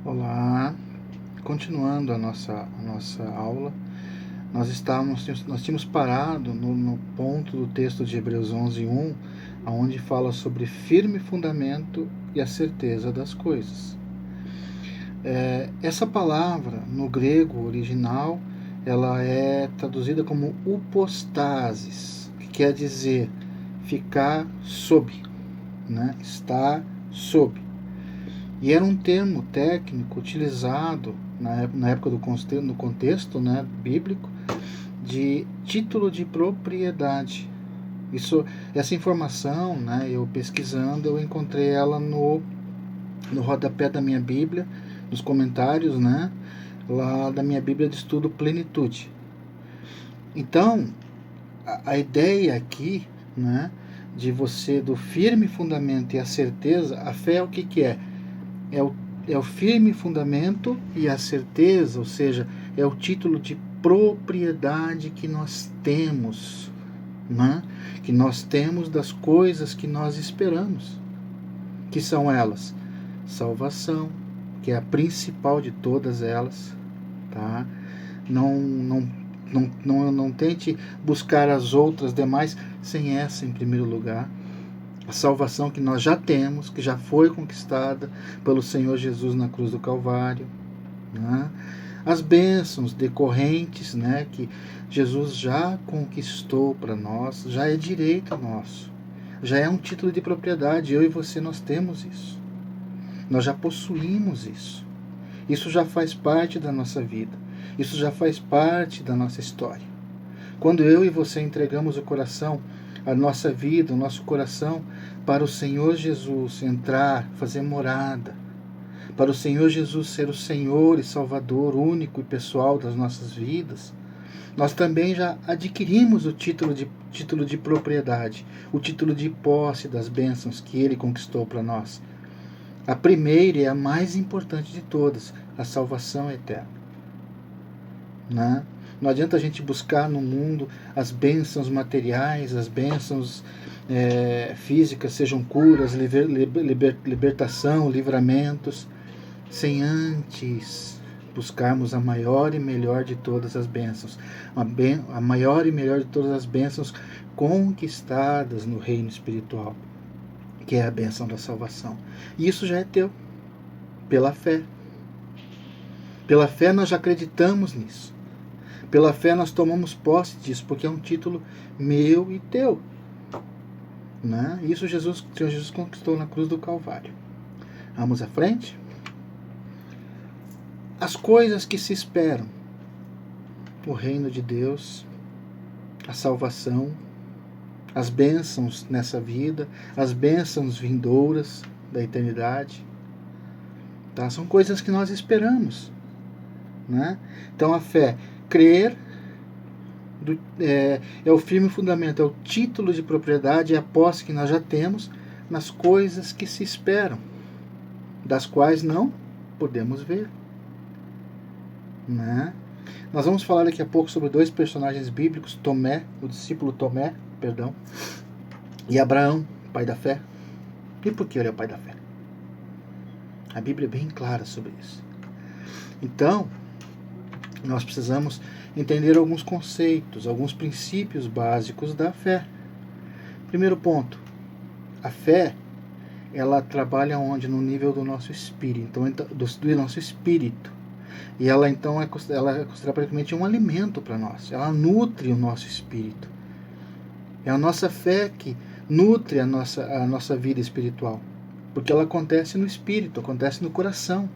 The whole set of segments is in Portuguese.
Olá, continuando a nossa aula, nós tínhamos parado no ponto do texto de Hebreus 11:1, onde fala sobre firme fundamento e a certeza das coisas. Essa palavra, no grego original, ela é traduzida como upostasis, que quer dizer ficar sob, né? Estar sob. E era um termo técnico utilizado na época do contexto, né, bíblico, de título de propriedade. Essa informação, né, eu pesquisando, eu encontrei ela no rodapé da minha Bíblia, nos comentários, né, lá da minha Bíblia de Estudo Plenitude. Então, a ideia aqui, né, de você, do firme fundamento e a certeza, a fé é o que é? É o firme fundamento e a certeza, ou seja, é o título de propriedade que nós temos, né? Que nós temos das coisas que nós esperamos, que são elas: salvação, que é a principal de todas elas, tá? Não tente buscar as outras demais sem essa em primeiro lugar. A salvação que nós já temos, que já foi conquistada pelo Senhor Jesus na cruz do Calvário, né? As bênçãos decorrentes, né, que Jesus já conquistou para nós, já é direito nosso, já é um título de propriedade. Eu e você, nós temos isso, nós já possuímos isso. Isso já faz parte da nossa vida, isso já faz parte da nossa história. Quando eu e você entregamos o coração, a nossa vida, o nosso coração para o Senhor Jesus entrar, fazer morada, para o Senhor Jesus ser o Senhor e Salvador único e pessoal das nossas vidas, nós também já adquirimos o título de propriedade, o título de posse das bênçãos que Ele conquistou para nós. A primeira e a mais importante de todas, a salvação eterna, né? Não adianta a gente buscar no mundo as bênçãos materiais, as bênçãos físicas, sejam curas, libertação, livramentos, sem antes buscarmos a maior e melhor de todas as bênçãos, a maior e melhor de todas as bênçãos conquistadas no reino espiritual, que é a bênção da salvação. E isso já é teu, pela fé. Pela fé nós já acreditamos nisso. Pela fé nós tomamos posse disso, porque é um título meu e teu, né? Isso o Senhor Jesus conquistou na cruz do Calvário. Vamos à frente? As coisas que se esperam: o reino de Deus, a salvação, as bênçãos nessa vida, as bênçãos vindouras da eternidade, tá? São coisas que nós esperamos, né? Então a fé, crer, é o firme fundamento, é o título de propriedade, é a posse que nós já temos nas coisas que se esperam, das quais não podemos ver, né? Nós vamos falar daqui a pouco sobre dois personagens bíblicos, Tomé, o discípulo Tomé, e Abraão, pai da fé. E por que ele é o pai da fé? A Bíblia é bem clara sobre isso. Então, nós precisamos entender alguns conceitos, alguns princípios básicos da fé. Primeiro ponto: a fé, ela trabalha onde? No nível do nosso espírito, então, do nosso espírito. E ela então é considerada praticamente um alimento para nós. Ela nutre o nosso espírito. É a nossa fé que nutre a nossa vida espiritual, porque ela acontece no espírito, acontece no coração,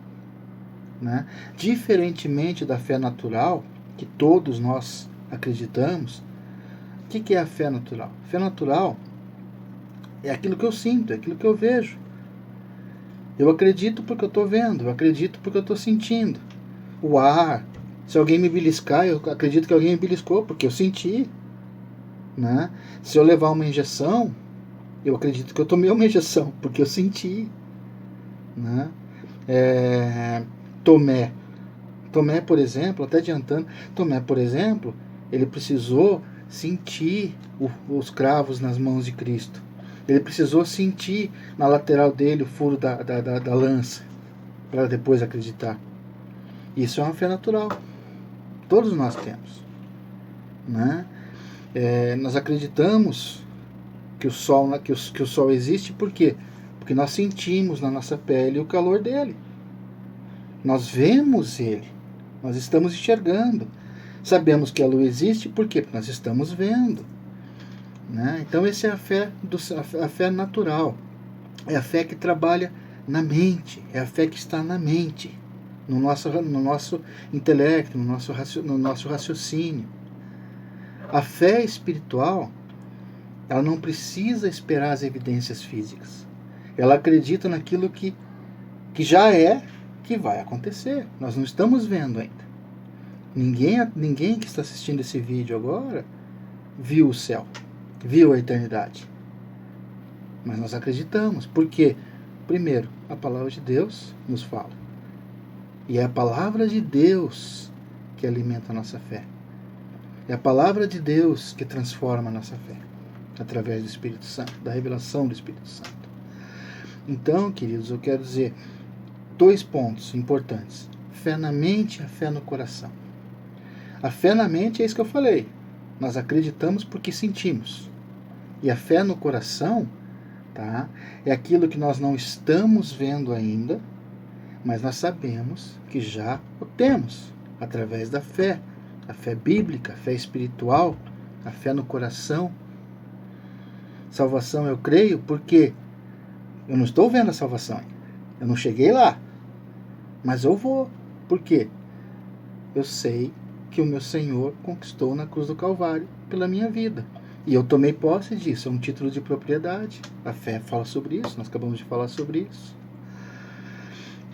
né? Diferentemente da fé natural, que todos nós acreditamos. O que é a fé natural? A fé natural é aquilo que eu sinto, é aquilo que eu vejo. Eu acredito porque eu estou vendo, eu acredito porque eu estou sentindo. O ar, se alguém me beliscar, eu acredito que alguém me beliscou porque eu senti, né? Se eu levar uma injeção, eu acredito que eu tomei uma injeção porque eu senti, né? Tomé, por exemplo, até adiantando, Tomé, por exemplo, ele precisou sentir os cravos nas mãos de Cristo. Ele precisou sentir na lateral dele o furo da lança. para depois acreditar. Isso é uma fé natural. Todos nós temos. Né? Nós acreditamos que o Sol existe, por quê? Porque nós sentimos na nossa pele o calor dele. Nós vemos ele. Nós estamos enxergando. Sabemos que a Lua existe, por quê? Porque nós estamos vendo. Né? Então, essa é a fé natural. É a fé que trabalha na mente. É a fé que está na mente. No nosso intelecto, no nosso raciocínio. A fé espiritual, ela não precisa esperar as evidências físicas. Ela acredita naquilo que já que vai acontecer. Nós não estamos vendo ainda. Ninguém que está assistindo esse vídeo agora viu o céu, viu a eternidade. Mas nós acreditamos. Por quê? Primeiro, a palavra de Deus nos fala. E é a palavra de Deus que alimenta a nossa fé. É a palavra de Deus que transforma a nossa fé. Através do Espírito Santo, da revelação do Espírito Santo. Então, queridos, eu quero dizer 2 pontos importantes. Fé na mente e a fé no coração. A fé na mente é isso que eu falei. Nós acreditamos porque sentimos. E a fé no coração, tá, é aquilo que nós não estamos vendo ainda, mas nós sabemos que já o temos, através da fé. A fé bíblica, a fé espiritual, a fé no coração. Salvação eu creio porque eu não estou vendo a salvação ainda. Eu não cheguei lá. Mas eu vou. Por quê? Eu sei que o meu Senhor conquistou na cruz do Calvário pela minha vida. E eu tomei posse disso. É um título de propriedade. A fé fala sobre isso. Nós acabamos de falar sobre isso.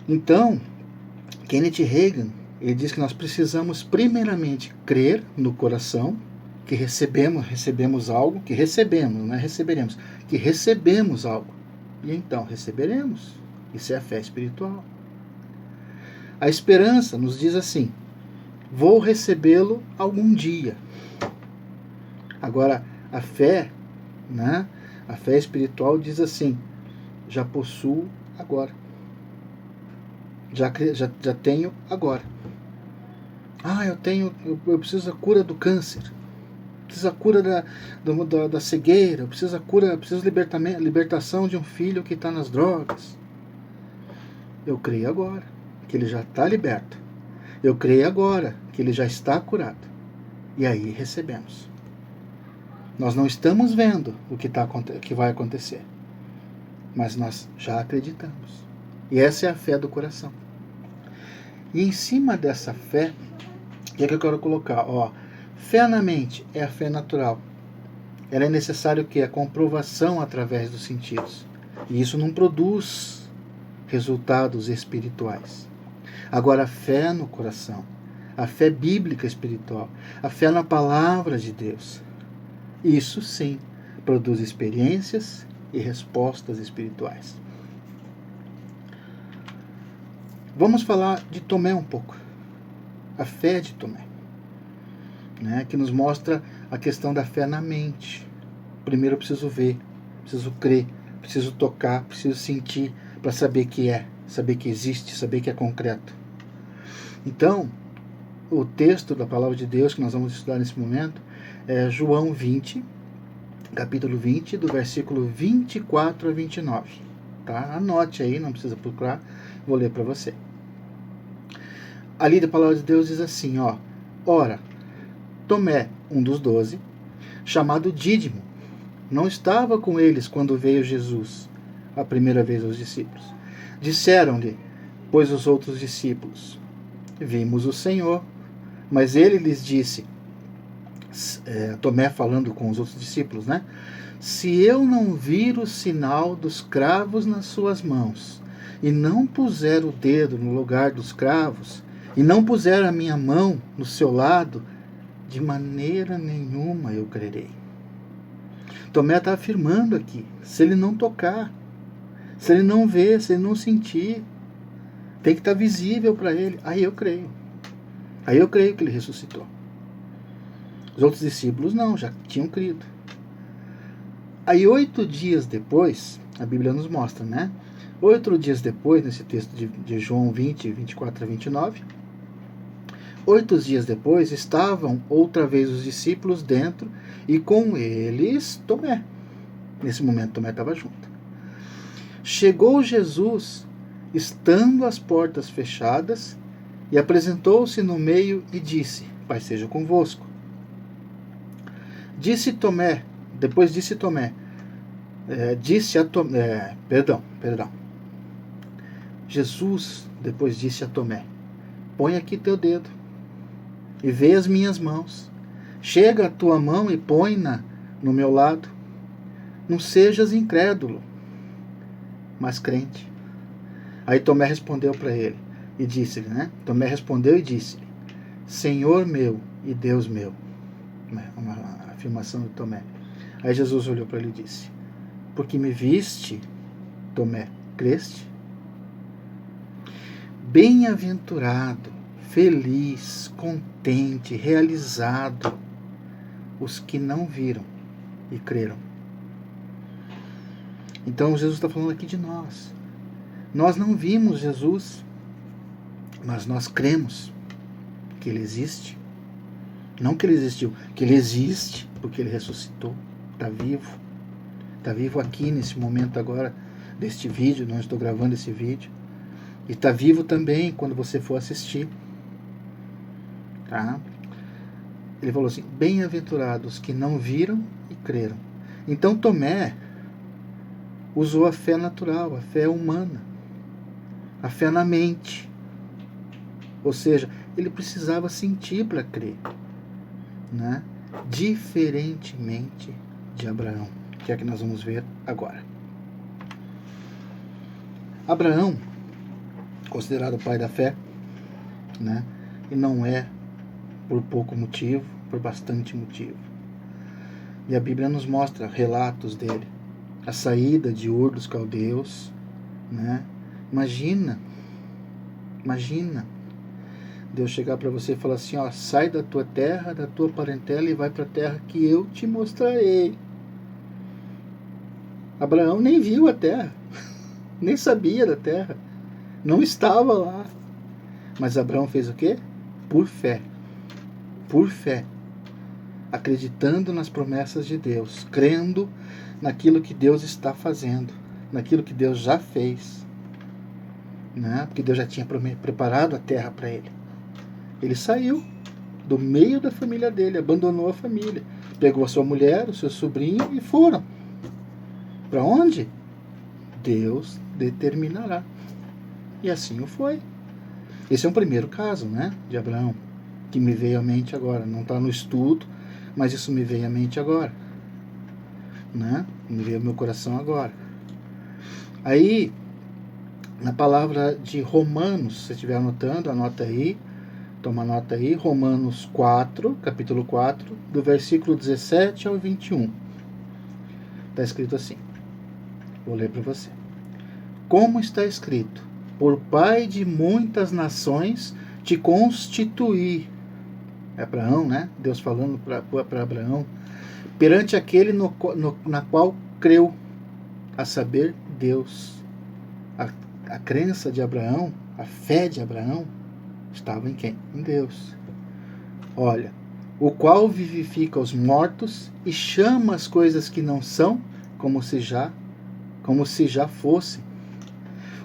Então, Kenneth Hagin, ele diz que nós precisamos primeiramente crer no coração que recebemos algo, que recebemos, não é receberemos, que recebemos algo. E então receberemos. Isso é a fé espiritual. A esperança nos diz assim: vou recebê-lo algum dia. Agora, a fé, né? A fé espiritual diz assim: já possuo agora. Já tenho agora. Eu preciso da cura do câncer. Preciso da cura da cegueira. Eu preciso libertação de um filho que está nas drogas. Eu creio agora que ele já está liberto. Eu creio agora que ele já está curado. E aí recebemos. Nós não estamos vendo o que vai acontecer. Mas nós já acreditamos. E essa é a fé do coração. E em cima dessa fé, o que é que eu quero colocar? Fé na mente é a fé natural. Ela é necessário que a comprovação através dos sentidos. E isso não produz resultados espirituais. Agora, a fé no coração, a fé bíblica espiritual, a fé na palavra de Deus, isso sim produz experiências e respostas espirituais. Vamos falar de Tomé um pouco. A fé de Tomé, né, que nos mostra a questão da fé na mente. Primeiro eu preciso ver, preciso crer, preciso tocar, preciso sentir para saber que saber que existe, saber que é concreto. Então, o texto da palavra de Deus que nós vamos estudar nesse momento é João 20, capítulo 20, do versículo 24 a 29. Tá? Anote aí, não precisa procurar, vou ler para você. Ali da palavra de Deus diz assim, ora, Tomé, um dos 12, chamado Dídimo, não estava com eles quando veio Jesus, a primeira vez aos discípulos. Disseram-lhe, pois os outros discípulos, vimos o Senhor. Mas ele lhes disse, Tomé falando com os outros discípulos, né? Se eu não vir o sinal dos cravos nas suas mãos, e não puser o dedo no lugar dos cravos, e não puser a minha mão no seu lado, de maneira nenhuma eu crerei. Tomé está afirmando aqui, se ele não tocar, se ele não ver, se ele não sentir, tem que estar visível para ele, aí eu creio. Aí eu creio que ele ressuscitou. Os outros discípulos não, já tinham crido. Aí 8 dias depois, a Bíblia nos mostra, né? 8 dias depois, nesse texto de João 20, 24 a 29, 8 dias depois, estavam outra vez os discípulos dentro e com eles Tomé. Nesse momento, Tomé estava junto. Chegou Jesus, estando as portas fechadas, e apresentou-se no meio e disse: Pai seja convosco. Depois disse Tomé, Jesus depois disse a Tomé: Põe aqui teu dedo e vê as minhas mãos. Chega a tua mão e põe-na no meu lado. Não sejas incrédulo, mas crente. Aí Tomé respondeu para ele e disse-lhe, Tomé respondeu e disse-lhe: Senhor meu e Deus meu. Uma afirmação de Tomé. Aí Jesus olhou para ele e disse: Porque me viste, Tomé, creste? Bem-aventurado, feliz, contente, realizado os que não viram e creram. Então Jesus está falando aqui de nós. Nós não vimos Jesus, mas nós cremos que Ele existe. Não que Ele existiu, que Ele existe, porque Ele ressuscitou, está vivo. Está vivo aqui nesse momento agora deste vídeo, não estou gravando esse vídeo. E está vivo também quando você for assistir. Tá? Ele falou assim: bem-aventurados que não viram e creram. Então Tomé usou a fé natural, a fé humana, a fé na mente. Ou seja, ele precisava sentir para crer, diferentemente de Abraão, que é o que nós vamos ver agora. Abraão, considerado o pai da fé, e não é por pouco motivo, por bastante motivo. E a Bíblia nos mostra relatos dele, a saída de Ur dos Caldeus, Imagina Deus chegar para você e falar assim: sai da tua terra, da tua parentela e vai para a terra que eu te mostrarei. Abraão nem viu a terra, nem sabia da terra, não estava lá. Mas Abraão fez o quê? Por fé, acreditando nas promessas de Deus, crendo naquilo que Deus está fazendo, naquilo que Deus já fez, porque Deus já tinha preparado a terra para ele. Ele saiu do meio da família dele, abandonou a família, pegou a sua mulher, o seu sobrinho e foram. Para onde? Deus determinará. E assim o foi. Esse é um primeiro caso, de Abraão, que me veio à mente agora. Não está no estudo, mas isso me veio à mente agora. Me veio ao meu coração agora. Aí, na palavra de Romanos, se você estiver anotando, anota aí, toma nota aí, Romanos 4, capítulo 4, do versículo 17 ao 21. Está escrito assim, vou ler para você. Como está escrito: por pai de muitas nações te constituí. É Abraão, Deus falando para Abraão, perante aquele na qual creu, a saber, Deus. A crença de Abraão, a fé de Abraão, estava em quem? Em Deus. Olha, o qual vivifica os mortos e chama as coisas que não são como se já fossem.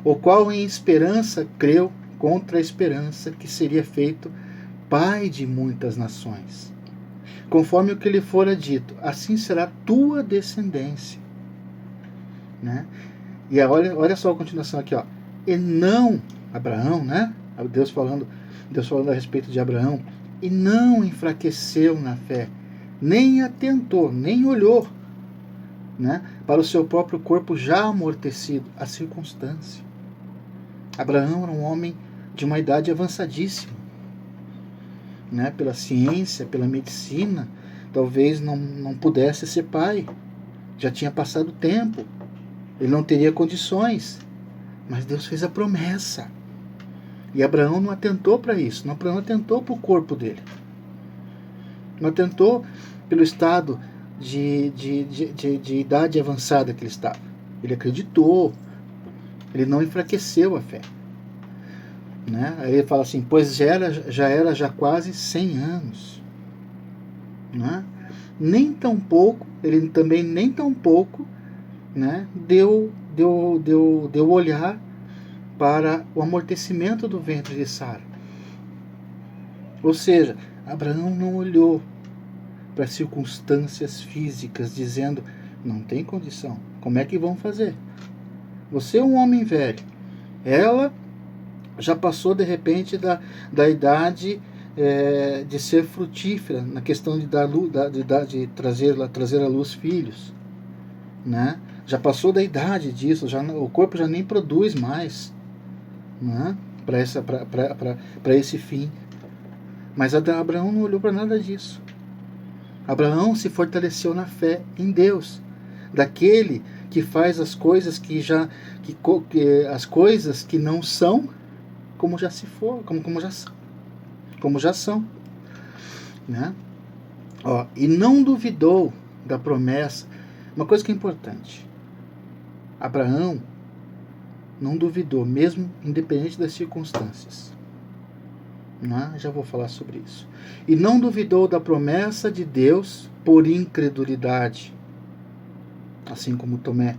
O qual em esperança creu contra a esperança, que seria feito pai de muitas nações. Conforme o que lhe fora dito, assim será tua descendência. E olha só a continuação aqui, E não, Abraão, Deus falando a respeito de Abraão, e não enfraqueceu na fé, nem atentou, nem olhou, para o seu próprio corpo já amortecido, a circunstância. Abraão era um homem de uma idade avançadíssima, pela ciência, pela medicina, talvez não pudesse ser pai, já tinha passado o tempo, ele não teria condições, mas Deus fez a promessa. E Abraão não atentou para isso, não atentou para o corpo dele, não atentou pelo estado de idade avançada que ele estava. Ele acreditou, Ele não enfraqueceu a fé. Né? Aí ele fala assim, pois já era quase 100 anos. Né? Nem tão pouco, ele também nem tão pouco, né, deu olhar para o amortecimento do ventre de Sara. Ou seja, Abraão não olhou para as circunstâncias físicas, dizendo, não tem condição, como é que vão fazer? Você é um homem velho, ela já passou de repente da idade de ser frutífera, na questão de dar luz, de trazer à luz filhos, né? Já passou da idade disso, o corpo já nem produz mais, né? Para esse fim. Mas Abraão não olhou para nada disso. Abraão se fortaleceu na fé em Deus, daquele que faz as coisas as coisas que não são como já se for, como já são, né? Ó, e não duvidou da promessa. Uma coisa que é importante: Abraão não duvidou, mesmo independente das circunstâncias. Né? Já vou falar sobre isso. E não duvidou da promessa de Deus por incredulidade, assim como Tomé,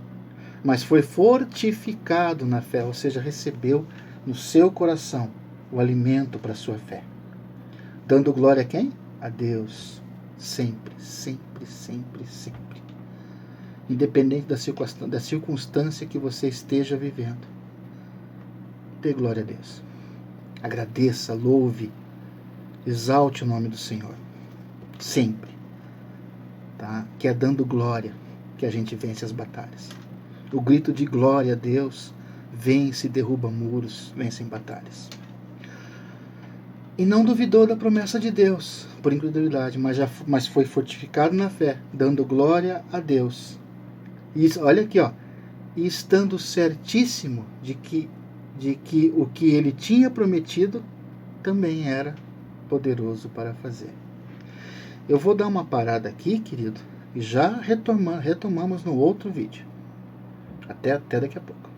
mas foi fortificado na fé, ou seja, recebeu no seu coração o alimento para a sua fé. Dando glória a quem? A Deus. Sempre, sempre, sempre, sempre. Independente da circunstância que você esteja vivendo. Dê glória a Deus. Agradeça, louve, exalte o nome do Senhor. Sempre. Tá? Que é dando glória que a gente vence as batalhas. O grito de glória a Deus vence, derruba muros, vence em batalhas. E não duvidou da promessa de Deus, por incredulidade, mas foi fortificado na fé, dando glória a Deus. E olha aqui, ó, e estando certíssimo de que o que ele tinha prometido também era poderoso para fazer. Eu vou dar uma parada aqui, querido, e já retomamos no outro vídeo. Até daqui a pouco.